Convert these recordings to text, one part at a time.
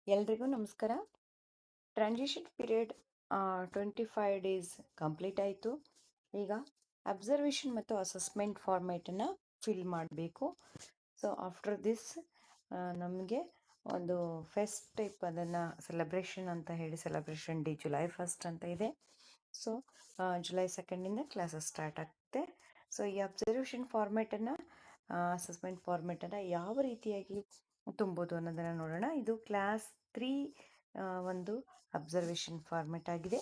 ಎಲ್ರಿಗೂ ನಮಸ್ಕಾರ. Transition period 25 days complete ಆಯಿತು. ಈಗ ಅಬ್ಸರ್ವೇಷನ್ ಮತ್ತು ಅಸೆಸ್ಮೆಂಟ್ ಫಾರ್ಮೇಟನ್ನು ಫಿಲ್ ಮಾಡಬೇಕು. ಸೊ ಆಫ್ಟರ್ ದಿಸ್ ನಮಗೆ ಒಂದು ಫೆಸ್ಟ್ ಟೈಪ್ ಅದನ್ನು ಸೆಲೆಬ್ರೇಷನ್ ಅಂತ ಹೇಳಿ ಸೆಲೆಬ್ರೇಷನ್ ಡೇ ಜುಲೈ 1 ಅಂತ ಇದೆ. ಸೊ ಜುಲೈ 2 ಕ್ಲಾಸಸ್ ಸ್ಟಾರ್ಟ್ ಆಗುತ್ತೆ. ಸೊ ಈ ಅಬ್ಸರ್ವೇಷನ್ ಫಾರ್ಮೇಟನ್ನು ಅಸೆಸ್ಮೆಂಟ್ ಫಾರ್ಮೇಟನ್ನು ಯಾವ ರೀತಿಯಾಗಿ ತುಂಬೋದು ಅನ್ನೋದನ್ನು ನೋಡೋಣ. ಇದು ಕ್ಲಾಸ್ 3 ಒಂದು ಅಬ್ಸರ್ವೇಷನ್ ಫಾರ್ಮೆಟ್ ಆಗಿದೆ.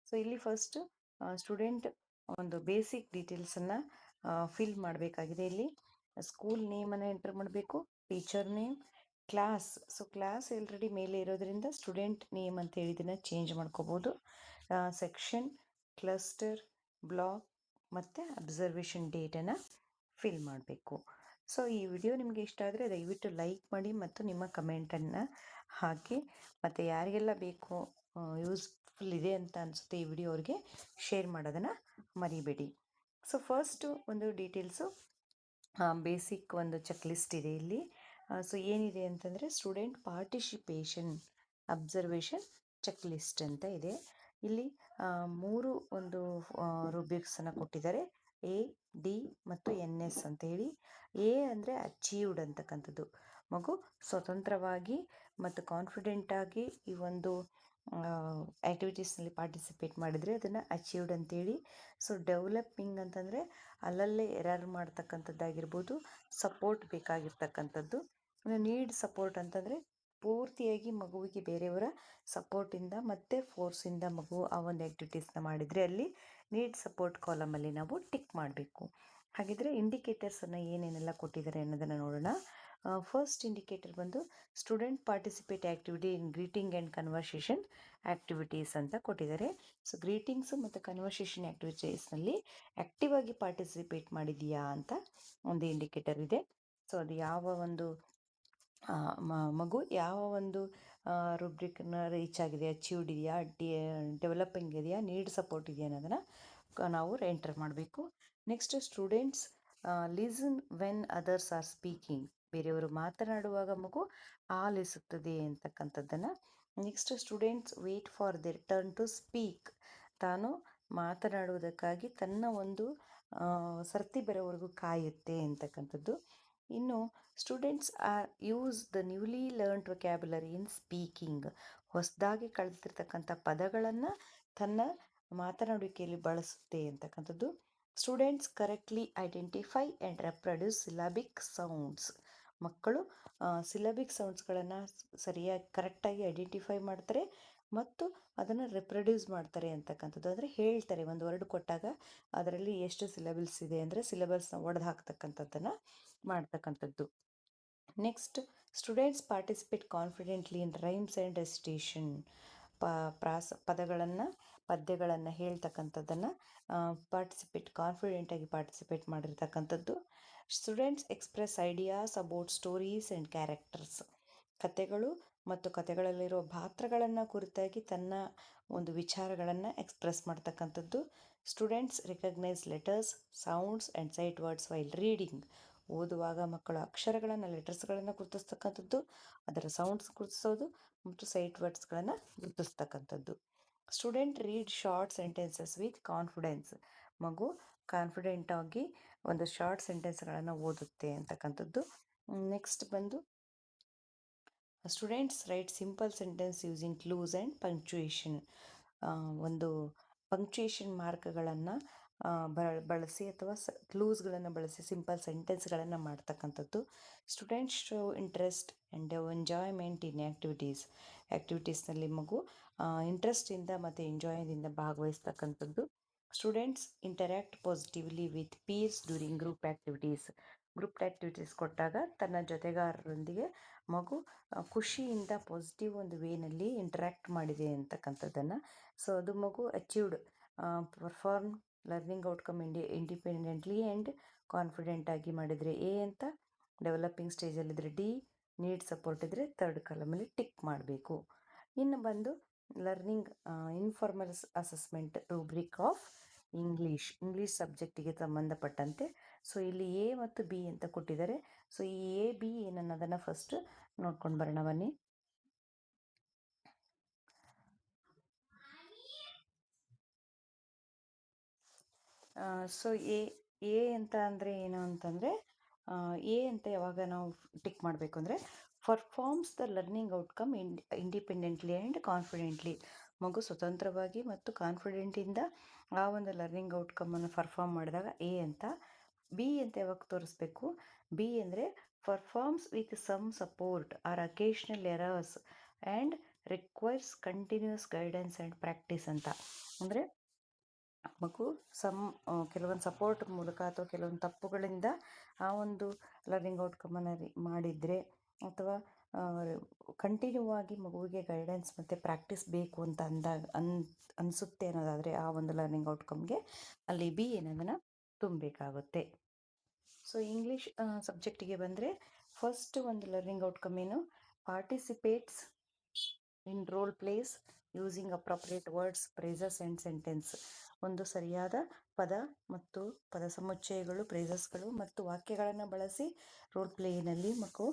ಸೊ ಇಲ್ಲಿ ಫಸ್ಟ್ ಸ್ಟೂಡೆಂಟ್ ಒಂದು ಬೇಸಿಕ್ ಡೀಟೇಲ್ಸನ್ನು ಫಿಲ್ ಮಾಡಬೇಕಾಗಿದೆ. ಇಲ್ಲಿ ಸ್ಕೂಲ್ ನೇಮನ್ನು ಎಂಟರ್ ಮಾಡಬೇಕು, teacher name, class. So class already ಮೇಲೆ ಇರೋದ್ರಿಂದ ಸ್ಟೂಡೆಂಟ್ ನೇಮ್ ಅಂತ ಹೇಳಿ ಇದನ್ನು ಚೇಂಜ್ ಮಾಡ್ಕೋಬೋದು. ಸೆಕ್ಷನ್, ಕ್ಲಸ್ಟರ್, ಬ್ಲಾಕ್ ಮತ್ತು ಅಬ್ಸರ್ವೇಷನ್ ಡೇಟನ್ನು ಫಿಲ್ ಮಾಡಬೇಕು. ಸೊ ಈ ವಿಡಿಯೋ ನಿಮಗೆ ಇಷ್ಟ ಆದರೆ ದಯವಿಟ್ಟು ಲೈಕ್ ಮಾಡಿ ಮತ್ತು ನಿಮ್ಮ ಕಮೆಂಟನ್ನು ಹಾಕಿ, ಮತ್ತು ಯಾರಿಗೆಲ್ಲ ಬೇಕು ಯೂಸ್ಫುಲ್ ಇದೆ ಅಂತ ಅನಿಸುತ್ತೆ ಈ ವಿಡಿಯೋ ಅವ್ರಿಗೆ ಶೇರ್ ಮಾಡೋದನ್ನು ಮರಿಬೇಡಿ. ಸೊ ಫಸ್ಟು ಒಂದು ಡೀಟೇಲ್ಸು ಬೇಸಿಕ್ ಒಂದು ಚೆಕ್ ಲಿಸ್ಟ್ ಇದೆ ಇಲ್ಲಿ. ಸೊ ಏನಿದೆ ಅಂತಂದರೆ student participation observation check list ಅಂತ ಇದೆ. ಇಲ್ಲಿ 3 ಒಂದು ರೂಬ್ರಿಕ್ಸನ್ನು ಕೊಟ್ಟಿದ್ದಾರೆ, ಎ, ಡಿ ಮತ್ತು NS ಅಂತ ಹೇಳಿ. ಎ ಅಂದರೆ ಅಚೀವ್ಡ್ ಅಂತಕ್ಕಂಥದ್ದು, ಮಗು ಸ್ವತಂತ್ರವಾಗಿ ಮತ್ತು ಕಾನ್ಫಿಡೆಂಟಾಗಿ ಈ ಒಂದು ಆ್ಯಕ್ಟಿವಿಟೀಸ್ನಲ್ಲಿ ಪಾರ್ಟಿಸಿಪೇಟ್ ಮಾಡಿದರೆ ಅದನ್ನು ಅಚೀವ್ಡ್ ಅಂತೇಳಿ. ಸೊ ಡೆವಲಪಿಂಗ್ ಅಂತಂದರೆ ಅಲ್ಲಲ್ಲೇ ಎರರ್ ಮಾಡ್ತಕ್ಕಂಥದ್ದಾಗಿರ್ಬೋದು, ಸಪೋರ್ಟ್ ಬೇಕಾಗಿರ್ತಕ್ಕಂಥದ್ದು. ನೀಡ್ ಸಪೋರ್ಟ್ ಅಂತಂದರೆ ಪೂರ್ತಿಯಾಗಿ ಮಗುವಿಗೆ ಬೇರೆಯವರ ಸಪೋರ್ಟಿಂದ ಮತ್ತು ಫೋರ್ಸಿಂದ ಮಗು ಆ ಒಂದು ಆ್ಯಕ್ಟಿವಿಟೀಸ್ನ ಮಾಡಿದರೆ ಅಲ್ಲಿ ನೀಡ್ ಸಪೋರ್ಟ್ ಕಾಲಮಲ್ಲಿ ನಾವು ಟಿಕ್ ಮಾಡಬೇಕು. ಹಾಗಿದ್ರೆ ಇಂಡಿಕೇಟರ್ಸನ್ನು ಏನೇನೆಲ್ಲ ಕೊಟ್ಟಿದ್ದಾರೆ ಅನ್ನೋದನ್ನು ನೋಡೋಣ. ಫಸ್ಟ್ ಇಂಡಿಕೇಟರ್ ಬಂದು student participate activity in greeting and conversation activities ಅಂತ ಕೊಟ್ಟಿದ್ದಾರೆ. ಸೊ ಗ್ರೀಟಿಂಗ್ಸು ಮತ್ತು ಕನ್ವರ್ಸೇಷನ್ ಆ್ಯಕ್ಟಿವಿಟೀಸ್ನಲ್ಲಿ ಆ್ಯಕ್ಟಿವ್ ಆಗಿ ಪಾರ್ಟಿಸಿಪೇಟ್ ಮಾಡಿದೆಯಾ ಅಂತ ಒಂದು ಇಂಡಿಕೇಟರ್ ಇದೆ. ಸೊ ಅದು ಯಾವ ಒಂದು ಮಗು ಯಾವ ಒಂದು ರುಬ್ರಿಕ್ನ ರೀಚ್ ಆಗಿದೆ, ಅಚೀವ್ಡ್ ಇದೆಯಾ, ಡೆವಲಪಿಂಗ್ ಇದೆಯಾ, ನೀಡ್ ಸಪೋರ್ಟ್ ಇದೆಯಾ ಅನ್ನೋದನ್ನು ನಾವು ಎಂಟರ್ ಮಾಡಬೇಕು. Next students listen when others are speaking, ಬೇರೆಯವರು ಮಾತನಾಡುವಾಗ ಮಗು ಆಲಿಸುತ್ತದೆ ಅಂತಕ್ಕಂಥದ್ದನ್ನು. Next students wait for their turn to speak, ತಾನು ಮಾತನಾಡುವುದಕ್ಕಾಗಿ ತನ್ನ ಒಂದು ಸರ್ತಿ ಬರೋವರೆಗೂ ಕಾಯುತ್ತೆ ಅಂತಕ್ಕಂಥದ್ದು. ಇನ್ನು students are use the newly learned vocabulary in speaking, ಹೊಸದಾಗಿ ಕಲಿತಿರ್ತಕ್ಕಂಥ ಪದಗಳನ್ನು ತನ್ನ ಮಾತನಾಡುವಿಕೆಯಲ್ಲಿ ಬಳಸುತ್ತೆ ಅಂತಕ್ಕಂಥದ್ದು. Students correctly identify and reproduce syllabic sounds, ಮಕ್ಕಳು ಸಿಲಬಿಕ್ ಸೌಂಡ್ಸ್ಗಳನ್ನು ಸರಿಯಾಗಿ ಕರೆಕ್ಟಾಗಿ ಐಡೆಂಟಿಫೈ ಮಾಡ್ತಾರೆ ಮತ್ತು ಅದನ್ನು ರೆಪ್ರೊಡ್ಯೂಸ್ ಮಾಡ್ತಾರೆ ಅಂತಕ್ಕಂಥದ್ದು. ಅಂದರೆ ಹೇಳ್ತಾರೆ, ಒಂದು ವರ್ಡ್ ಕೊಟ್ಟಾಗ ಅದರಲ್ಲಿ ಎಷ್ಟು ಸಿಲಬಲ್ಸ್ ಇದೆ ಅಂದರೆ ಸಿಲಬಲ್ಸ್ನ ಒಡೆದು ಹಾಕ್ತಕ್ಕಂಥದ್ದನ್ನು ಮಾಡ್ತಕ್ಕಂಥದ್ದು. Next students participate confidently in rhymes and recitation, ಪದ್ಯಗಳನ್ನು ಹೇಳ್ತಕ್ಕಂಥದ್ದನ್ನು ಕಾನ್ಫಿಡೆಂಟಾಗಿ ಪಾರ್ಟಿಸಿಪೇಟ್ ಮಾಡಿರ್ತಕ್ಕಂಥದ್ದು. Students express ideas about stories and characters, ಕತೆಗಳು ಮತ್ತು ಕತೆಗಳಲ್ಲಿರೋ ಪಾತ್ರಗಳನ್ನು ಕುರಿತಾಗಿ ತನ್ನ ಒಂದು ವಿಚಾರಗಳನ್ನು ಎಕ್ಸ್ಪ್ರೆಸ್ ಮಾಡ್ತಕ್ಕಂಥದ್ದು. Students recognise letters, sounds and sight words while reading, ಓದುವಾಗ ಮಕ್ಕಳು ಅಕ್ಷರಗಳನ್ನು, ಲೆಟರ್ಸ್ಗಳನ್ನು ಗುರುತಿಸ್ತಕ್ಕಂಥದ್ದು, ಅದರ ಸೌಂಡ್ಸ್ ಗುರುತಿಸೋದು ಮತ್ತು ಸೈಟ್ ವರ್ಡ್ಸ್ಗಳನ್ನು ಗುರುತಿಸ್ತಕ್ಕಂಥದ್ದು. Student read short sentences with confidence, ಮಗು ಕಾನ್ಫಿಡೆಂಟಾಗಿ ಒಂದು ಶಾರ್ಟ್ ಸೆಂಟೆನ್ಸ್ಗಳನ್ನು ಓದುತ್ತೆ ಅಂತಕ್ಕಂಥದ್ದು. ನೆಕ್ಸ್ಟ್ ಬಂದು students write simple sentence using clues and punctuation, ಒಂದು ಪಂಕ್ಚುಯೇಷನ್ ಮಾರ್ಕ್ಗಳನ್ನು ಬಳಸಿ ಅಥವಾ ಕ್ಲೂಸ್ಗಳನ್ನು ಬಳಸಿ ಸಿಂಪಲ್ ಸೆಂಟೆನ್ಸ್ಗಳನ್ನು ಮಾಡ್ತಕ್ಕಂಥದ್ದು. Students show interest and enjoyment in ಆ್ಯಕ್ಟಿವಿಟೀಸ್ನಲ್ಲಿ ಮಗು ಇಂಟ್ರೆಸ್ಟಿಂದ ಮತ್ತು ಎಂಜಾಯ್ದಿಂದ ಭಾಗವಹಿಸ್ತಕ್ಕಂಥದ್ದು. Students interact positively with pears during group activities ಕೊಟ್ಟಾಗ ತನ್ನ ಜೊತೆಗಾರರೊಂದಿಗೆ ಮಗು ಖುಷಿಯಿಂದ ಪಾಸಿಟಿವ್ ಒಂದು ವೇನಲ್ಲಿ ಇಂಟ್ರ್ಯಾಕ್ಟ್ ಮಾಡಿದೆ ಅಂತಕ್ಕಂಥದ್ದನ್ನು. ಸೊ ಅದು ಮಗು achieved perform learning outcome independently and ಕಾನ್ಫಿಡೆಂಟಾಗಿ ಮಾಡಿದರೆ ಎ ಅಂತ, ಡೆವಲಪಿಂಗ್ ಸ್ಟೇಜಲ್ಲಿದ್ದರೆ ಡಿ, ನೀಡ್ ಸಪೋರ್ಟ್ ಇದ್ದರೆ ಥರ್ಡ್ ಕಾಲಮಲ್ಲಿ ಟಿಕ್ ಮಾಡಬೇಕು. ಇನ್ನು ಬಂದು learning informal assessment rubric of English ಸಬ್ಜೆಕ್ಟಿಗೆ ಸಂಬಂಧಪಟ್ಟಂತೆ. ಸೊ ಇಲ್ಲಿ ಎ ಮತ್ತು ಬಿ ಅಂತ ಕೊಟ್ಟಿದ್ದಾರೆ. ಸೊ ಈ ಎ ಬಿ ಏನನ್ನೋದನ್ನು ಫಸ್ಟ್ ನೋಡ್ಕೊಂಡು ಬರೋಣ ಬನ್ನಿ. ಸೊ ಎ ಎ ಅಂತ ಅಂದರೆ ಏನು ಅಂತಂದರೆ, ಎ ಅಂತ ಯಾವಾಗ ನಾವು ಟಿಕ್ ಮಾಡಬೇಕು ಅಂದರೆ, performs the learning outcome independently and confidently. ಮಗು ಸ್ವತಂತ್ರವಾಗಿ ಮತ್ತು ಕಾನ್ಫಿಡೆಂಟಿಂದ ಆ ಒಂದು ಲರ್ನಿಂಗ್ ಔಟ್ಕಮನ್ನು ಪರ್ಫಾರ್ಮ್ ಮಾಡಿದಾಗ ಎ ಅಂತ. ಬಿ ಅಂತ ಯಾವಾಗ ತೋರಿಸ್ಬೇಕು, ಬಿ ಅಂದರೆ performs with some support or occasional errors and requires continuous guidance and practice ಅಂತ. ಅಂದರೆ ಮಗು ಕೆಲವೊಂದು ಸಪೋರ್ಟ್ ಮೂಲಕ ಅಥವಾ ಕೆಲವೊಂದು ತಪ್ಪುಗಳಿಂದ ಆ ಒಂದು ಲರ್ನಿಂಗ್ ಔಟ್ಕಮನ್ನು ಮಾಡಿದರೆ, ಅಥವಾ ಕಂಟಿನ್ಯೂ ಆಗಿ ಮಗುವಿಗೆ ಗೈಡೆನ್ಸ್ ಮತ್ತು ಪ್ರಾಕ್ಟೀಸ್ ಬೇಕು ಅಂತ ಅನಿಸುತ್ತೆ ಅನ್ನೋದಾದರೆ ಆ ಒಂದು ಲರ್ನಿಂಗ್ ಔಟ್ಕಮ್ಗೆ ಅಲ್ಲಿ ಬಿ ಏನದನ್ನು ತುಂಬಬೇಕಾಗುತ್ತೆ. ಸೊ ಇಂಗ್ಲೀಷ್ ಸಬ್ಜೆಕ್ಟಿಗೆ ಬಂದರೆ, ಫಸ್ಟ್ ಒಂದು ಲರ್ನಿಂಗ್ ಔಟ್ಕಮ್ ಏನು, participates in role plays using appropriate words, phrases and sentence. ಒಂದು ಸರಿಯಾದ ಪದ ಮತ್ತು ಪದ ಸಮುಚ್ಚಯಗಳು, ಫ್ರೇಸಸ್ಗಳು ಮತ್ತು ವಾಕ್ಯಗಳನ್ನು ಬಳಸಿ ರೋಲ್ ಪ್ಲೇನಲ್ಲಿ ಮಗು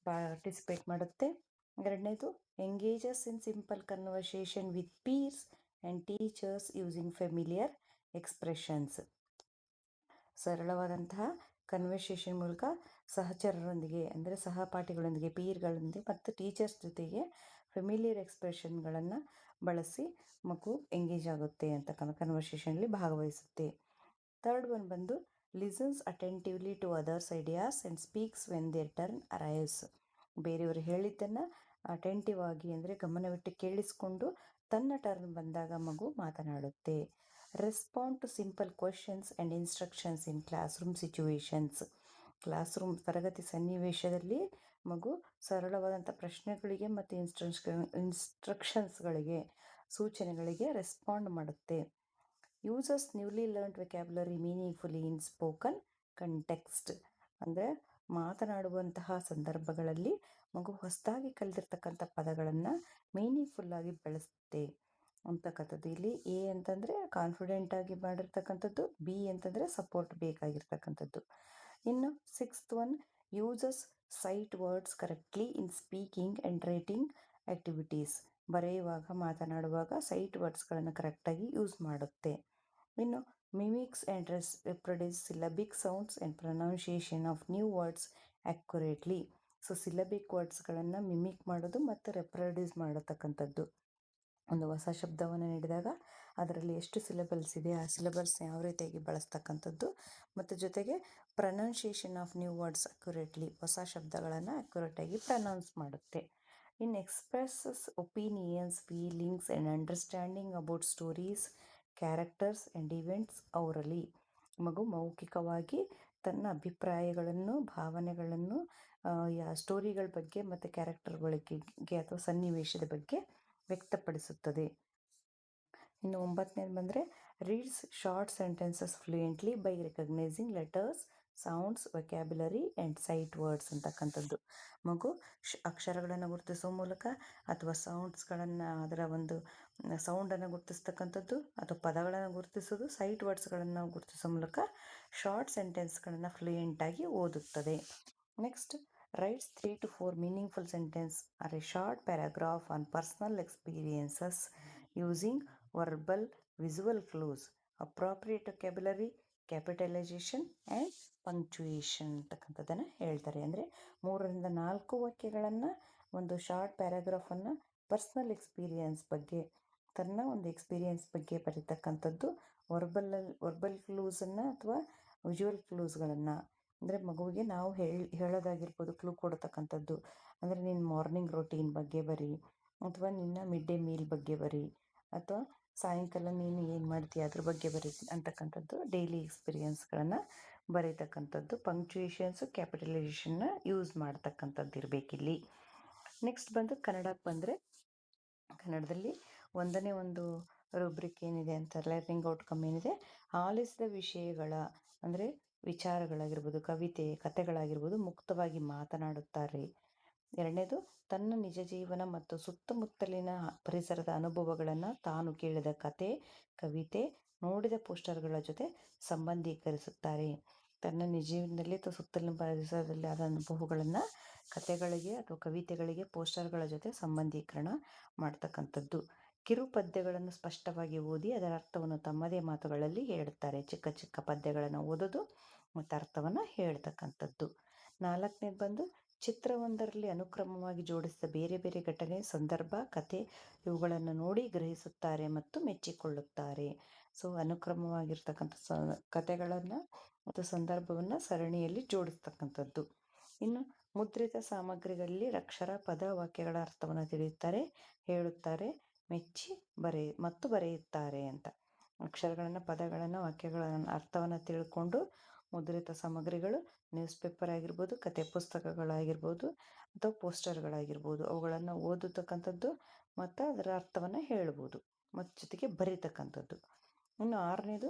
ಪಾರ್ಟಿಸಿಪೇಟ್ ಮಾಡುತ್ತೆ. ಎರಡನೇದು, engages in simple conversation with peers and teachers using familiar expressions. ಸರಳವಾದಂತಹ ಕನ್ವರ್ಸೇಷನ್ ಮೂಲಕ ಸಹಚರರೊಂದಿಗೆ ಅಂದರೆ ಸಹಪಾಠಿಗಳೊಂದಿಗೆ, ಪೀರ್ಗಳೊಂದಿಗೆ ಮತ್ತು ಟೀಚರ್ಸ್ ಜೊತೆಗೆ ಫೆಮಿಲಿಯರ್ ಎಕ್ಸ್ಪ್ರೆಷನ್ಗಳನ್ನು ಬಳಸಿ ಮಗು ಎಂಗೇಜ್ ಆಗುತ್ತೆ ಅಂತ ಕನ್ವರ್ಸೇಷನಲ್ಲಿ ಭಾಗವಹಿಸುತ್ತೆ. ಥರ್ಡ್ ಒನ್ ಬಂದು listens attentively to others ideas and speaks when their turn arrives. ಬೇರೆಯವರು ಹೇಳಿದ್ದನ್ನು ಅಟೆಂಟಿವ್ ಆಗಿ ಅಂದರೆ ಗಮನವಿಟ್ಟು ಕೇಳಿಸ್ಕೊಂಡು ತನ್ನ ಟರ್ನ್ ಬಂದಾಗ ಮಗು ಮಾತನಾಡುತ್ತೆ. Respond to simple questions and instructions in classroom situations. Classroom ತರಗತಿ ಸನ್ನಿವೇಶದಲ್ಲಿ ಮಗು ಸರಳವಾದಂಥ ಪ್ರಶ್ನೆಗಳಿಗೆ ಮತ್ತು ಇನ್ಸ್ಟ್ರಕ್ಷನ್ಸ್ಗಳಿಗೆ, ಸೂಚನೆಗಳಿಗೆ ರೆಸ್ಪಾಂಡ್ ಮಾಡುತ್ತೆ. Uses newly learned vocabulary meaningfully in spoken context. ಅಂದರೆ ಮಾತನಾಡುವಂತಹ ಸಂದರ್ಭಗಳಲ್ಲಿ ಮಗು ಹೊಸದಾಗಿ ಕಲಿತಿರ್ತಕ್ಕಂಥ ಪದಗಳನ್ನು ಮೀನಿಂಗ್ಫುಲ್ಲಾಗಿ ಬಳಸುತ್ತೆ ಅಂತಕ್ಕಂಥದ್ದು. ಇಲ್ಲಿ ಎ ಅಂತಂದರೆ ಕಾನ್ಫಿಡೆಂಟಾಗಿ ಮಾಡಿರ್ತಕ್ಕಂಥದ್ದು, ಬಿ ಅಂತಂದರೆ ಸಪೋರ್ಟ್ ಬೇಕಾಗಿರ್ತಕ್ಕಂಥದ್ದು. ಇನ್ನು sixth one, uses sight words correctly in speaking and writing activities. ಬರೆಯುವಾಗ, ಮಾತನಾಡುವಾಗ ಸೈಟ್ ವರ್ಡ್ಸ್ಗಳನ್ನು ಕರೆಕ್ಟಾಗಿ ಯೂಸ್ ಮಾಡುತ್ತೆ. ಇನ್ನು mimics and reproduce syllabic sounds and pronunciation of new words accurately. So syllabic ವರ್ಡ್ಸ್ಗಳನ್ನು ಮಿಮಿಕ್ ಮಾಡೋದು ಮತ್ತು ರೆಪ್ರೊಡ್ಯೂಸ್ ಮಾಡತಕ್ಕಂಥದ್ದು. ಒಂದು ಹೊಸ ಶಬ್ದವನ್ನು ನೀಡಿದಾಗ ಅದರಲ್ಲಿ ಎಷ್ಟು ಸಿಲೆಬಲ್ಸ್ ಇದೆ, ಆ ಸಿಲೆಬಲ್ಸ್ನ ಯಾವ ರೀತಿಯಾಗಿ ಬಳಸ್ತಕ್ಕಂಥದ್ದು, ಮತ್ತು ಜೊತೆಗೆ pronunciation of new words accurately, ಹೊಸ ಶಬ್ದಗಳನ್ನು ಅಕ್ಯುರೇಟಾಗಿ ಪ್ರನೌನ್ಸ್ ಮಾಡುತ್ತೆ. ಇನ್ expresses opinions, feelings and understanding about stories, characters and events orally. ಮಗು ಮೌಖಿಕವಾಗಿ ತನ್ನ ಅಭಿಪ್ರಾಯಗಳನ್ನು, ಭಾವನೆಗಳನ್ನು ಸ್ಟೋರಿಗಳ ಬಗ್ಗೆ ಮತ್ತು ಕ್ಯಾರೆಕ್ಟರ್ ಬಗ್ಗೆ ಅಥವಾ ಸನ್ನಿವೇಶದ ಬಗ್ಗೆ ವ್ಯಕ್ತಪಡಿಸುತ್ತದೆ. ಇನ್ನು 9ನೇದು ಬಂದರೆ reads short sentences fluently by recognising letters, sounds, vocabulary and sight words ಅಂತಕ್ಕಂಥದ್ದು. ಮಗು ಅಕ್ಷರಗಳನ್ನು ಗುರುತಿಸುವ ಮೂಲಕ ಅಥವಾ ಸೌಂಡ್ಸ್ಗಳನ್ನು, ಅದರ ಒಂದು ಸೌಂಡನ್ನು ಗುರುತಿಸ್ತಕ್ಕಂಥದ್ದು ಅಥವಾ ಪದಗಳನ್ನು ಗುರುತಿಸೋದು, ಸೈಟ್ ವರ್ಡ್ಸ್ಗಳನ್ನು ಗುರುತಿಸೋ ಮೂಲಕ ಶಾರ್ಟ್ ಸೆಂಟೆನ್ಸ್ಗಳನ್ನು ಫ್ಲೂಯೆಂಟಾಗಿ ಓದುತ್ತದೆ. Next, rights 3 to 4 meaningful sentences or a short paragraph on personal experiences using verbal, visual clues, appropriate vocabulary, capitalization and punctuation ಅಂತಕ್ಕಂಥದ್ದನ್ನು ಹೇಳ್ತಾರೆ. ಅಂದರೆ 3ರಿಂದ 4 ವಾಕ್ಯಗಳನ್ನು, ಒಂದು ಶಾರ್ಟ್ ಪ್ಯಾರಾಗ್ರಾಫನ್ನು ಪರ್ಸ್ನಲ್ ಎಕ್ಸ್ಪೀರಿಯನ್ಸ್ ಬಗ್ಗೆ, ತನ್ನ ಒಂದು ಎಕ್ಸ್ಪೀರಿಯನ್ಸ್ ಬಗ್ಗೆ ಬರೀತಕ್ಕಂಥದ್ದು. ವರ್ಬಲ್ ಕ್ಲೂಸನ್ನು ಅಥವಾ ವಿಜುವಲ್ ಕ್ಲೂಸ್ಗಳನ್ನು, ಅಂದರೆ ಮಗುವಿಗೆ ನಾವು ಹೇಳೋದಾಗಿರ್ಬೋದು, ಕ್ಲೂ ಕೊಡ್ತಕ್ಕಂಥದ್ದು. ಅಂದರೆ ನಿನ್ನ ಮಾರ್ನಿಂಗ್ ರೊಟೀನ್ ಬಗ್ಗೆ ಬರಿ, ಅಥವಾ ನಿನ್ನ ಮಿಡ್ ಡೇ ಮೀಲ್ ಬಗ್ಗೆ ಬರಿ, ಅಥವಾ ಸಾಯಂಕಾಲ ನೀನು ಏನು ಮಾಡ್ತೀಯ ಅದ್ರ ಬಗ್ಗೆ ಬರಿ ಅಂತಕ್ಕಂಥದ್ದು. ಡೈಲಿ ಎಕ್ಸ್ಪೀರಿಯನ್ಸ್ಗಳನ್ನು ಬರೀತಕ್ಕಂಥದ್ದು. ಪಂಕ್ಚುಯೇಷನ್ಸು, ಕ್ಯಾಪಿಟಲೈಸೇಷನ್ನ ಯೂಸ್ ಮಾಡ್ತಕ್ಕಂಥದ್ದು ಇರಬೇಕಿಲ್ಲಿ. ನೆಕ್ಸ್ಟ್ ಬಂದು ಕನ್ನಡಕ್ಕೆ ಬಂದರೆ, ಕನ್ನಡದಲ್ಲಿ 1ನೇ ಒಂದು ರೂಬ್ರಿಕ್ ಏನಿದೆ ಅಂತ, ಲರ್ನಿಂಗ್ ಔಟ್ಕಮ್ ಏನಿದೆ, ಆಲಿಸಿದ ವಿಷಯಗಳ ಅಂದರೆ ವಿಚಾರಗಳಾಗಿರ್ಬೋದು, ಕವಿತೆ, ಕಥೆಗಳಾಗಿರ್ಬೋದು ಮುಕ್ತವಾಗಿ ಮಾತನಾಡುತ್ತಾರೆ. 2ನೇದು, ತನ್ನ ನಿಜ ಜೀವನ ಮತ್ತು ಸುತ್ತಮುತ್ತಲಿನ ಪರಿಸರದ ಅನುಭವಗಳನ್ನು ತಾನು ಕೇಳಿದ ಕತೆ, ಕವಿತೆ, ನೋಡಿದ ಪೋಸ್ಟರ್ಗಳ ಜೊತೆ ಸಂಬಂಧೀಕರಿಸುತ್ತಾರೆ. ತನ್ನ ನಿಜ ಜೀವನದಲ್ಲಿ ಅಥವಾ ಸುತ್ತಲಿನ ಪರಿಸರದಲ್ಲಿ ಆದ ಅನುಭವಗಳನ್ನು ಕತೆಗಳಿಗೆ ಅಥವಾ ಕವಿತೆಗಳಿಗೆ, ಪೋಸ್ಟರ್ಗಳ ಜೊತೆ ಸಂಬಂಧೀಕರಣ ಮಾಡ್ತಕ್ಕಂಥದ್ದು. ಕಿರು ಪದ್ಯಗಳನ್ನು ಸ್ಪಷ್ಟವಾಗಿ ಓದಿ ಅದರ ಅರ್ಥವನ್ನು ತಮ್ಮದೇ ಮಾತುಗಳಲ್ಲಿ ಹೇಳುತ್ತಾರೆ. ಚಿಕ್ಕ ಚಿಕ್ಕ ಪದ್ಯಗಳನ್ನು ಓದೋದು ಮತ್ತು ಅರ್ಥವನ್ನು ಹೇಳ್ತಕ್ಕಂಥದ್ದು. 4ನೇದು ಬಂದು ಚಿತ್ರವೊಂದರಲ್ಲಿ ಅನುಕ್ರಮವಾಗಿ ಜೋಡಿಸಿದ ಬೇರೆ ಬೇರೆ ಘಟನೆ, ಸಂದರ್ಭ, ಕತೆ ಇವುಗಳನ್ನು ನೋಡಿ ಗ್ರಹಿಸುತ್ತಾರೆ ಮತ್ತು ಮೆಚ್ಚಿಕೊಳ್ಳುತ್ತಾರೆ. ಸೊ ಅನುಕ್ರಮವಾಗಿರ್ತಕ್ಕಂಥ ಕತೆಗಳನ್ನು ಮತ್ತು ಸಂದರ್ಭವನ್ನು ಸರಣಿಯಲ್ಲಿ ಜೋಡಿಸ್ತಕ್ಕಂಥದ್ದು. ಇನ್ನು ಮುದ್ರಿತ ಸಾಮಗ್ರಿಗಳಲ್ಲಿ ಅಕ್ಷರ, ಪದ, ವಾಕ್ಯಗಳ ಅರ್ಥವನ್ನು ತಿಳಿಯುತ್ತಾರೆ, ಹೇಳುತ್ತಾರೆ, ಮೆಚ್ಚಿ ಮತ್ತು ಬರೆಯುತ್ತಾರೆ ಅಂತ. ಅಕ್ಷರಗಳನ್ನು, ಪದಗಳನ್ನು, ವಾಕ್ಯಗಳ ಅರ್ಥವನ್ನು ತಿಳ್ಕೊಂಡು ಮುದ್ರಿತ ಸಾಮಗ್ರಿಗಳು ನ್ಯೂಸ್ ಪೇಪರ್ ಆಗಿರ್ಬೋದು, ಕತೆ ಪುಸ್ತಕಗಳಾಗಿರ್ಬೋದು ಅಥವಾ ಪೋಸ್ಟರ್ಗಳಾಗಿರ್ಬೋದು ಅವುಗಳನ್ನು ಓದತಕ್ಕಂಥದ್ದು ಮತ್ತು ಅದರ ಅರ್ಥವನ್ನು ಹೇಳ್ಬೋದು ಮತ್ತು ಜೊತೆಗೆ ಬರೀತಕ್ಕಂಥದ್ದು. ಇನ್ನು 6ನೇದು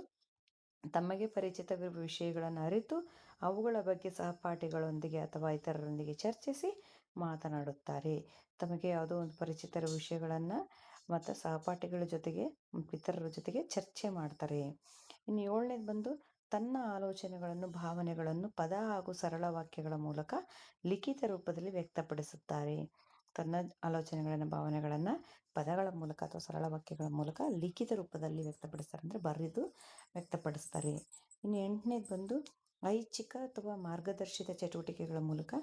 ತಮಗೆ ಪರಿಚಿತವಿರುವ ವಿಷಯಗಳನ್ನು ಅರಿತು ಅವುಗಳ ಬಗ್ಗೆ ಸಹಪಾಠಿಗಳೊಂದಿಗೆ ಅಥವಾ ಇತರರೊಂದಿಗೆ ಚರ್ಚಿಸಿ ಮಾತನಾಡುತ್ತಾರೆ. ತಮಗೆ ಯಾವುದೋ ಒಂದು ಪರಿಚಿತರ ವಿಷಯಗಳನ್ನು ಮತ್ತು ಸಹಪಾಠಿಗಳ ಜೊತೆಗೆ ಇತರರ ಜೊತೆಗೆ ಚರ್ಚೆ ಮಾಡ್ತಾರೆ. ಇನ್ನು 7ನೇದು ಬಂದು ತನ್ನ ಆಲೋಚನೆಗಳನ್ನು, ಭಾವನೆಗಳನ್ನು ಪದ ಹಾಗೂ ಸರಳ ವಾಕ್ಯಗಳ ಮೂಲಕ ಲಿಖಿತ ರೂಪದಲ್ಲಿ ವ್ಯಕ್ತಪಡಿಸುತ್ತಾರೆ. ತನ್ನ ಆಲೋಚನೆಗಳನ್ನು, ಭಾವನೆಗಳನ್ನು ಪದಗಳ ಮೂಲಕ ಅಥವಾ ಸರಳ ವಾಕ್ಯಗಳ ಮೂಲಕ ಲಿಖಿತ ರೂಪದಲ್ಲಿ ವ್ಯಕ್ತಪಡಿಸ್ತಾರೆ, ಅಂದರೆ ಬರೆದು ವ್ಯಕ್ತಪಡಿಸ್ತಾರೆ. ಇನ್ನು 8ನೇದು ಬಂದು ಐಚ್ಛಿಕ ಅಥವಾ ಮಾರ್ಗದರ್ಶಿತ ಚಟುವಟಿಕೆಗಳ ಮೂಲಕ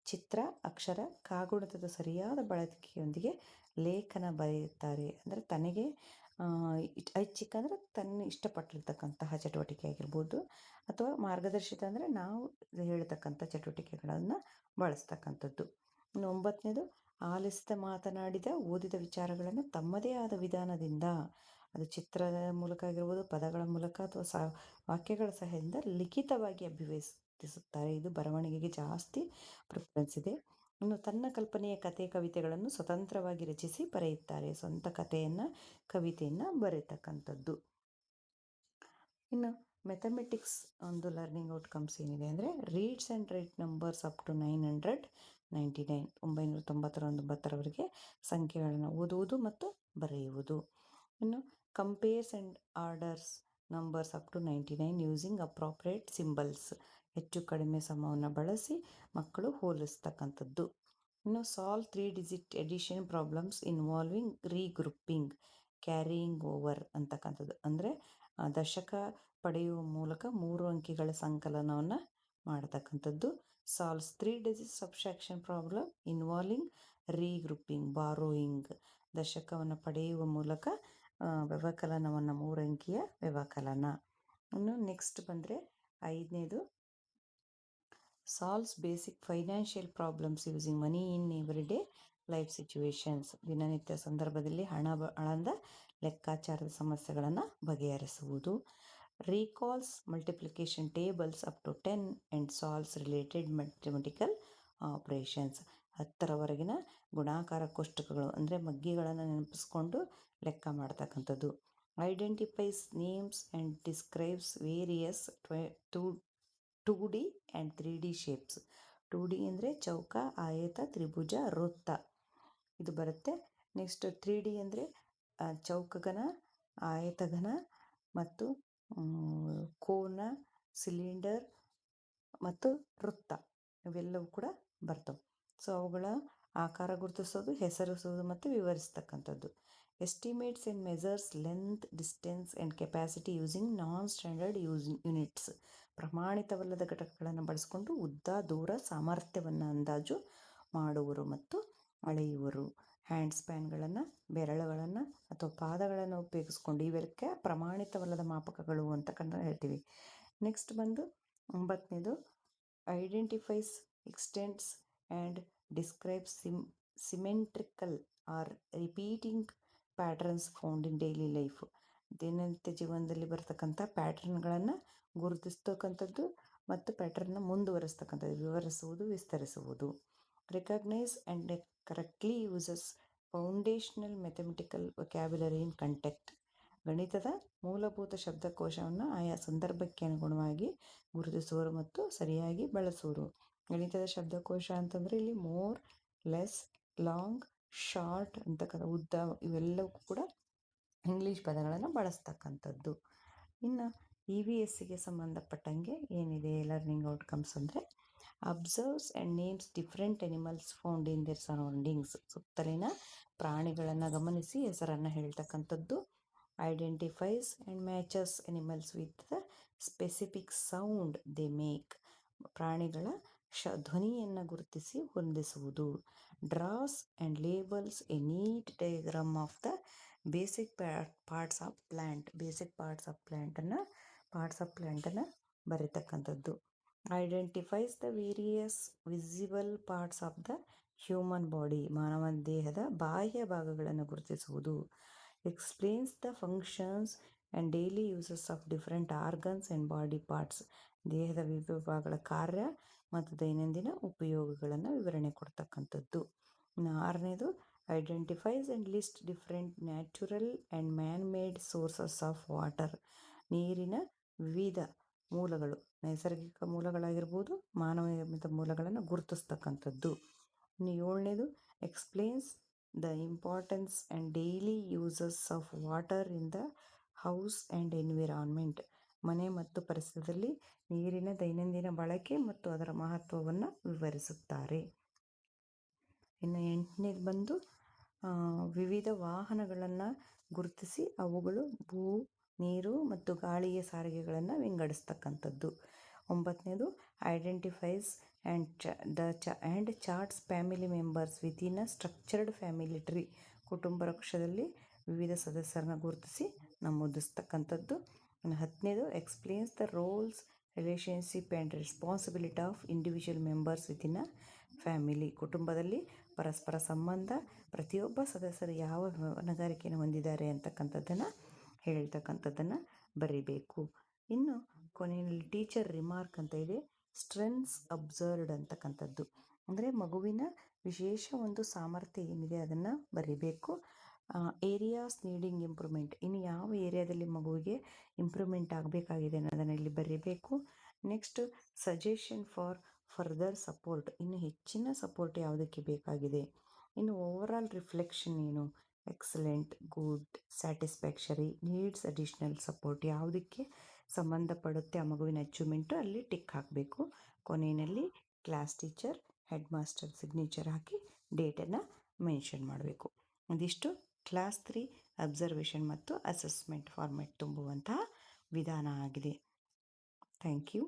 ಚಿತ್ರ, ಅಕ್ಷರ, ಕಾಗುಣಿತದ ಸರಿಯಾದ ಬಳಕೆಯೊಂದಿಗೆ ಲೇಖನ ಬರೆಯುತ್ತಾರೆ. ಅಂದರೆ ತನಗೆ ಐಚ್ಛಿಕ ಅಂದರೆ ತನ್ನ ಇಷ್ಟಪಟ್ಟಿರ್ತಕ್ಕಂತಹ ಚಟುವಟಿಕೆ ಆಗಿರ್ಬೋದು, ಅಥವಾ ಮಾರ್ಗದರ್ಶಿತ ಅಂದರೆ ನಾವು ಹೇಳ್ತಕ್ಕಂಥ ಚಟುವಟಿಕೆಗಳನ್ನು ಬಳಸ್ತಕ್ಕಂಥದ್ದು. ಇನ್ನು 9ನೇದು ಆಲಿಸಿದ, ಮಾತನಾಡಿದ, ಓದಿದ ವಿಚಾರಗಳನ್ನು ತಮ್ಮದೇ ಆದ ವಿಧಾನದಿಂದ, ಅದು ಚಿತ್ರದ ಮೂಲಕ ಆಗಿರ್ಬೋದು, ಪದಗಳ ಮೂಲಕ ಅಥವಾ ವಾಕ್ಯಗಳ ಸಹಾಯದಿಂದ ಲಿಖಿತವಾಗಿ ಅಭಿವ್ಯಕ್ತಿಸುತ್ತಾರೆ. ಇದು ಬರವಣಿಗೆಗೆ ಜಾಸ್ತಿ ಪ್ರಿಫರೆನ್ಸ್ ಇದೆ. ಇನ್ನು ತನ್ನ ಕಲ್ಪನೆಯ ಕತೆ, ಕವಿತೆಗಳನ್ನು ಸ್ವತಂತ್ರವಾಗಿ ರಚಿಸಿ ಬರೆಯುತ್ತಾರೆ. ಸ್ವಂತ ಕಥೆಯನ್ನು, ಕವಿತೆಯನ್ನು ಬರೆಯತಕ್ಕಂಥದ್ದು. ಇನ್ನು ಮೆಥಮೆಟಿಕ್ಸ್ ಒಂದು ಲರ್ನಿಂಗ್ ಔಟ್ಕಮ್ಸ್ ಏನಿದೆ ಅಂದರೆ reads and write numbers up to 999ರವರೆಗೆ ಸಂಖ್ಯೆಗಳನ್ನು ಓದುವುದು ಮತ್ತು ಬರೆಯುವುದು. ಇನ್ನು compares and orders numbers up to 99 using appropriate symbols. ಹೆಚ್ಚು ಕಡಿಮೆ ಸಮವನ್ನು ಬಳಸಿ ಮಕ್ಕಳು ಹೋಲಿಸ್ತಕ್ಕಂಥದ್ದು. ಇನ್ನು solve 3 digit addition problems involving regrouping, carrying over ಅಂತಕ್ಕಂಥದ್ದು. ಅಂದರೆ ದಶಕ ಪಡೆಯುವ ಮೂಲಕ 3 ಅಂಕಿಗಳ ಸಂಕಲನವನ್ನು ಮಾಡತಕ್ಕಂಥದ್ದು. Solves 3 digit subtraction problem involving regrouping, borrowing. ದಶಕವನ್ನು ಪಡೆಯುವ ಮೂಲಕ ವ್ಯವಕಲನವನ್ನು 3 ಅಂಕಿಯ ವ್ಯವಕಲನ. ಇನ್ನು ನೆಕ್ಸ್ಟ್ ಬಂದರೆ 5ನೇದು solves basic financial problems using money in everyday life situations. ದಿನನಿತ್ಯ ಸಂದರ್ಭದಲ್ಲಿ ಹಣದ ಲೆಕ್ಕಾಚಾರದ ಸಮಸ್ಯೆಗಳನ್ನು ಬಗೆಹರಿಸುವುದು. Recalls multiplication tables up to 10 and solves related mathematical operations. 10ರವರೆಗಿನ ಗುಣಾಕಾರ ಕೋಷ್ಟಕಗಳು ಅಂದರೆ ಮಗ್ಗಿಗಳನ್ನು ನೆನಪಿಸ್ಕೊಂಡು ಲೆಕ್ಕ ಮಾಡ್ತಕ್ಕಂಥದ್ದು. Identifies names and describes various 2D and 3D shapes. 2D ಅಂದರೆ ಚೌಕ, ಆಯತ, ತ್ರಿಭುಜ, ವೃತ್ತ ಇದು ಬರುತ್ತೆ. ನೆಕ್ಸ್ಟ್ 3D ಅಂದರೆ ಚೌಕಘನ, ಆಯತಘನ ಮತ್ತು ಕೋನ, ಸಿಲಿಂಡರ್ ಮತ್ತು ವೃತ್ತ ಇವೆಲ್ಲವೂ ಕೂಡ ಬರ್ತವೆ. ಸೊ ಅವುಗಳ ಆಕಾರ ಗುರುತಿಸೋದು, ಹೆಸರಿಸೋದು ಮತ್ತು ವಿವರಿಸ್ತಕ್ಕಂಥದ್ದು. Estimates and measures length, distance and capacity using non standard units. ಪ್ರಮಾಣಿತವಲ್ಲದ ಘಟಕಗಳನ್ನು ಬಳಸಿಕೊಂಡು ಉದ್ದ, ದೂರ, ಸಾಮರ್ಥ್ಯವನ್ನು ಅಂದಾಜು ಮಾಡುವರು ಮತ್ತು ಅಳೆಯುವರು. ಹ್ಯಾಂಡ್ ಸ್ಪ್ಯಾನ್ಗಳನ್ನು, ಬೆರಳುಗಳನ್ನು ಅಥವಾ ಪಾದಗಳನ್ನು ಉಪಯೋಗಿಸ್ಕೊಂಡು ಇವೆಲ್ಲಕ್ಕೆ ಪ್ರಮಾಣಿತವಲ್ಲದ ಮಾಪಕಗಳು ಅಂತಕ್ಕಂಥ ಹೇಳ್ತೀವಿ. ನೆಕ್ಸ್ಟ್ ಬಂದು 9ನೇದು identifies, extends and describes symmetrical or repeating patterns found in daily life. ದಿನನಿತ್ಯ ಜೀವನದಲ್ಲಿ ಬರ್ತಕ್ಕಂಥ ಪ್ಯಾಟರ್ನ್ಗಳನ್ನು ಗುರುತಿಸ್ತಕ್ಕಂಥದ್ದು ಮತ್ತು ಪ್ಯಾಟರ್ನ್ನ ಮುಂದುವರಿಸ್ತಕ್ಕಂಥದ್ದು, ವಿವರಿಸುವುದು, ವಿಸ್ತರಿಸುವುದು. Recognise and correctly uses foundational mathematical vocabulary in contact. ಗಣಿತದ ಮೂಲಭೂತ ಶಬ್ದಕೋಶವನ್ನು ಆಯಾ ಸಂದರ್ಭಕ್ಕೆ ಅನುಗುಣವಾಗಿ ಗುರುತಿಸುವರು ಮತ್ತು ಸರಿಯಾಗಿ ಬಳಸುವರು. ಗಣಿತದ ಶಬ್ದಕೋಶ ಅಂತಂದರೆ ಇಲ್ಲಿ ಮೋರ್, ಲೆಸ್, ಲಾಂಗ್, ಶಾರ್ಟ್ ಅಂತಕ್ಕಂಥ ಉದ್ದ ಇವೆಲ್ಲವೂ ಕೂಡ ಇಂಗ್ಲೀಷ್ ಪದಗಳನ್ನು ಬಳಸ್ತಕ್ಕಂಥದ್ದು. ಇನ್ನು EVSಗೆ ಸಂಬಂಧಪಟ್ಟಂಗೆ ಏನಿದೆ ಲರ್ನಿಂಗ್ ಔಟ್ಕಮ್ಸ್ ಅಂದರೆ observes and names different animals found in their surroundings. ಸುತ್ತಲಿನ ಪ್ರಾಣಿಗಳನ್ನು ಗಮನಿಸಿ ಹೆಸರನ್ನು ಹೇಳ್ತಕ್ಕಂಥದ್ದು. Identifies and matches animals with the specific sound they make. ಪ್ರಾಣಿಗಳ ಧ್ವನಿಯನ್ನು ಗುರುತಿಸಿ ಹೊಂದಿಸುವುದು. Draws and labels a neat diagram of the basic parts of plant. Basic parts of ಪ್ಲ್ಯಾಂಟನ್ನು ಬರೀತಕ್ಕಂಥದ್ದು. Identifies the various visible parts of the human body. ಮಾನವ ದೇಹದ ಬಾಹ್ಯ ಭಾಗಗಳನ್ನು ಗುರುತಿಸುವುದು. Explains the functions and daily uses of different organs and body parts. ದೇಹದ ವಿವಿಧ ಭಾಗಗಳ ಕಾರ್ಯ ಮತ್ತು ದೈನಂದಿನ ಉಪಯೋಗಗಳನ್ನು ವಿವರಣೆ ಕೊಡ್ತಕ್ಕಂಥದ್ದು. ಇನ್ನು 6ನೇದು identifies and list different natural and man made sources of water. ನೀರಿನ ವಿವಿಧ ಮೂಲಗಳು, ನೈಸರ್ಗಿಕ ಮೂಲಗಳಾಗಿರ್ಬೋದು, ಮಾನವ ನಿರ್ಮಿತ ಮೂಲಗಳನ್ನು ಗುರುತಿಸ್ತಕ್ಕಂಥದ್ದು. ಇನ್ನು 7ನೇದು explains the importance and daily uses of water in the house and environment. ಮನೆ ಮತ್ತು ಪರಿಸರದಲ್ಲಿ ನೀರಿನ ದೈನಂದಿನ ಬಳಕೆ ಮತ್ತು ಅದರ ಮಹತ್ವವನ್ನು ವಿವರಿಸುತ್ತಾರೆ. ಇನ್ನು 8ನೇದು ಬಂದು ವಿವಿಧ ವಾಹನಗಳನ್ನು ಗುರುತಿಸಿ ಅವುಗಳು ಭೂ, ನೀರು ಮತ್ತು ಗಾಳಿಯ ಸಾರಿಗೆಗಳನ್ನು ವಿಂಗಡಿಸ್ತಕ್ಕಂಥದ್ದು. 9ನೇದು identifies and charts family members within a structured family tree. ಕುಟುಂಬ ವೃಕ್ಷದಲ್ಲಿ ವಿವಿಧ ಸದಸ್ಯರನ್ನು ಗುರುತಿಸಿ ನಮೂದಿಸ್ತಕ್ಕಂಥದ್ದು. ಇನ್ನು 10ನೇದು explains the roles, relationship and responsibility of individual members within a family. ಕುಟುಂಬದಲ್ಲಿ ಪರಸ್ಪರ ಸಂಬಂಧ, ಪ್ರತಿಯೊಬ್ಬ ಸದಸ್ಯರು ಯಾವ ಹೊಣೆಗಾರಿಕೆಯನ್ನು ಹೊಂದಿದ್ದಾರೆ ಅಂತಕ್ಕಂಥದ್ದನ್ನು ಹೇಳ್ತಕ್ಕಂಥದ್ದನ್ನು ಬರಿಬೇಕು. ಇನ್ನು ಕೊನೆಯಲ್ಲಿ ಟೀಚರ್ ರಿಮಾರ್ಕ್ ಅಂತ ಇದೆ. ಸ್ಟ್ರೆಂತ್ಸ್ ಅಬ್ಸರ್ವ್ಡ್ ಅಂತಕ್ಕಂಥದ್ದು ಅಂದರೆ ಮಗುವಿನ ವಿಶೇಷ ಒಂದು ಸಾಮರ್ಥ್ಯ ಏನಿದೆ ಅದನ್ನು ಬರಿಬೇಕು. ಏರಿಯಾಸ್ ನೀಡಿಂಗ್ ಇಂಪ್ರೂವ್ಮೆಂಟ್, ಇನ್ನು ಯಾವ ಏರಿಯಾದಲ್ಲಿ ಮಗುವಿಗೆ ಇಂಪ್ರೂವ್ಮೆಂಟ್ ಆಗಬೇಕಾಗಿದೆ ಅನ್ನೋದನ್ನು ಇಲ್ಲಿ ಬರೀಬೇಕು. Next suggestion for further support, ಇನ್ನು ಹೆಚ್ಚಿನ ಸಪೋರ್ಟ್ ಯಾವುದಕ್ಕೆ ಬೇಕಾಗಿದೆ. ಇನ್ನು ಓವರಾಲ್ ರಿಫ್ಲೆಕ್ಷನ್ ಏನು, excellent, good, satisfactory, needs additional support, ಯಾವುದಕ್ಕೆ ಸಂಬಂಧಪಡುತ್ತೆ ಆ ಮಗುವಿನ ಅಚೀವ್ಮೆಂಟು ಅಲ್ಲಿ ಟಿಕ್ ಹಾಕಬೇಕು. ಕೊನೆಯಲ್ಲಿ class teacher, headmaster signature ಹಾಕಿ ಡೇಟನ್ನು ಮೆನ್ಷನ್ ಮಾಡಬೇಕು. ಇದಿಷ್ಟು ಕ್ಲಾಸ್ 3 ಅಬ್ಸರ್ವೇಷನ್ ಮತ್ತು ಅಸೆಸ್ಮೆಂಟ್ ಫಾರ್ಮೆಟ್ ತುಂಬುವಂತಹ ವಿಧಾನ ಆಗಿದೆ. Thank you.